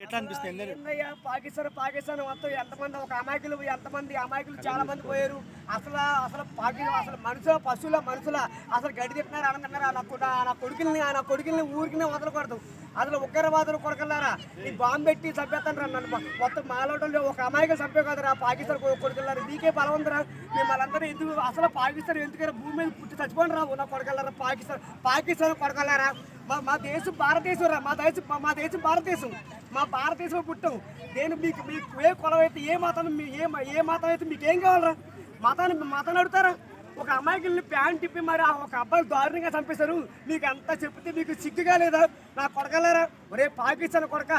ఎట్లా అనిపిస్తుంది? పాకిస్తాన్ మొత్తం ఎంతమంది అమాయకులు చాలా మంది పోయారు. అసలు మనుషుల అసలు గడి తిట్టినారు అనుకుంటున్నారు. నా కొడుకుల్ని ఊరికి వదలకూడదు. అసలు ఉగ్రవాదులు కొడుకున్నారా ఈ బాంబు పెట్టి చంపేస్తాను నన్ను మొత్తం మాలోటంలో ఒక అమాయకులు చంపే కదరా పాకిస్తాన్ కొడుకున్నారా. నీకే బలం ఉందిరా. మిమ్మల్ని ఎందుకు అసలు పాకిస్తాన్ ఎందుకైనా భూమి మీద పుట్టి చచ్చిపోండి రావు నా కొడుకున్నారా. పాకిస్తాన్ కొడుకున్నారా. మా దేశం భారతదేశం రా. మా దేశం భారతదేశం. మా భారతదేశంలో పుట్టాం. నేను మీకు ఏ కులం అయితే ఏ మతం అయితే మీకు ఏం కావాలరా. మతాన్ని అడుగుతారా. ఒక అమ్మాయికి ప్యాంట్ తిప్పి మరి ఒక అబ్బాయి దారుణంగా చంపేశారు. మీకు అంతా చెప్తే మీకు సిగ్గుగా లేదా నా కొడకలేరా. ఒరే పాకిస్తాన్ కొడక,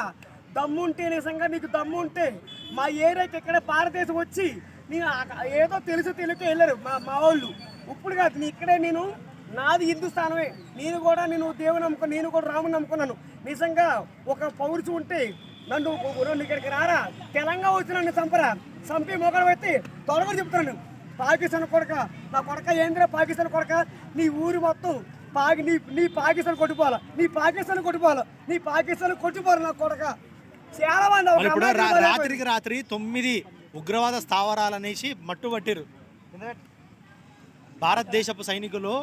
దమ్ముంటే నిజంగా నీకు దమ్ము ఉంటే మా ఏరియాకి ఇక్కడ భారతదేశం వచ్చి నేను ఏదో తెలియక వెళ్ళారు మా వాళ్ళు. ఇప్పుడు కాదు ఇక్కడే నాది హిందుస్థానమే. నేను దేవుని నమ్ముకున్నాను. నేను కూడా రాముని నమ్ముకున్నాను. నిజంగా ఒక పౌరుషం ఉంటే నన్ను ఇక్కడికి రారా. తెలంగాణ వచ్చి నన్ను చంపి మొగలు పెట్టి తొలగని చెప్తున్నాను. పాకిస్తాన్ కొడక, నా కొడక ఏంద్రా పాకిస్తాన్ కొడక. నీ ఊరు మొత్తం నీ పాకిస్తాన్ కొట్టిపోవాలా. నీ పాకిస్తాన్ కొట్టిపోవాలి నా కొడక. చాలా మంది రాత్రికి రాత్రి 9 ఉగ్రవాద స్థావరాలనేసి మట్టుబట్టిరు. భారతదేశపు సైనికులు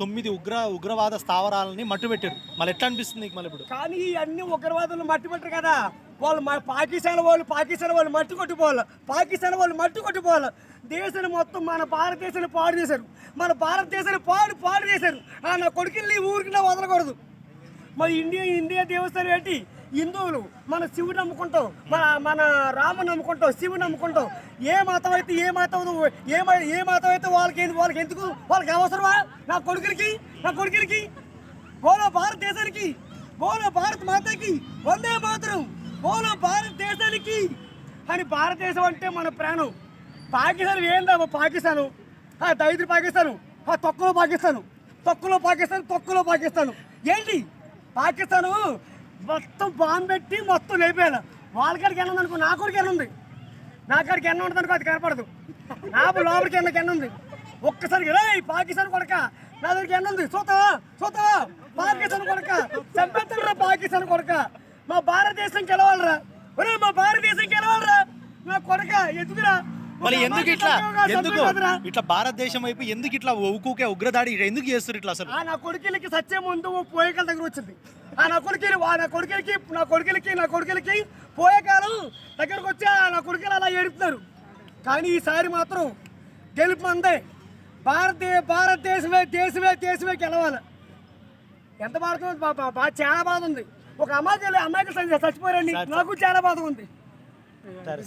9 ఉగ్రవాద స్థావరాలని మట్టుబెట్టారు. మళ్ళీ ఎట్లా అనిపిస్తుంది మళ్ళీ ఇప్పుడు? కానీ అన్ని ఉగ్రవాదులు మట్టుబెట్టరు కదా. వాళ్ళు పాకిస్తాన్ వాళ్ళు మట్టి కొట్టుకోవాలి. దేశాన్ని మొత్తం మన భారతదేశాన్ని పాడు చేశారు. మన భారతదేశాన్ని పాడు చేశారు. నా కొడుకుల్ని ఊరికి వదలకూడదు. మరి ఇండియా దేవస్థానం ఏంటి? హిందువులు మన శివుడు నమ్ముకుంటాం, మన రాముని నమ్ముకుంటాం, శివుని నమ్ముకుంటాం. ఏ మతం అయితే వాళ్ళకి ఎందుకు? వాళ్ళకి అవసరమా? నా కొడుకులకి బోలో భారతదేశానికి, బోలో భారత మాతకి, వందే మాతరం, బోలో భారతదేశానికి అని. భారతదేశం అంటే మన ప్రాణం. పాకిస్తాన్ ఏందా పాకిస్తాను? దైత్రి పాకిస్తాను, తొక్కులో పాకిస్తాను ఏంటి? పాకిస్తాను మొత్తం బాంబు పెట్టి మొత్తం లేపేయాలి. వాళ్ళకాడికి ఎన్న ఉందనుకో, నా కొడుకు ఎన్న ఉంది. నా కాడికి ఎన్న ఉంటుంది అనుకో, అది కనపడదు. నా లోపలికి ఎన్న ఉంది. ఒక్కసారి పాకిస్తాన్ కొడక నా దగ్గరికి ఎన్న ఉంది. చూతావా పాకిస్తాన్ కొడక చంపేస్తాడురా. పాకిస్తాన్ కొడక మా భారతదేశం గెలవాలరా. మా భారతదేశం గెలవాలరా నా కొడక. ఎదుగురా. మళ్ళీ ఎందుకు ఇట్లా భారతదేశం వైపు ఎందుకు ఇట్లా ఉగ్రదాడి ఎందుకు చేస్తారు ఇట్లా? అసలు నా కొడుకులకి సత్యం ముందు పోయేకాల దగ్గర వచ్చింది. నా కొడుకులకి పోయేకాలం దగ్గరకు వచ్చి నా కొడుకులు అలా ఏడుపుతున్నారు. కానీ ఈసారి మాత్రం గెలుపు అందే. దేశమే గెలవాలి. ఎంత బాధ ఉంది. చాలా బాధ ఉంది. ఒక అమ్మాయికి చచ్చిపోయారండి. నాకు చాలా బాధ ఉంది. సరే.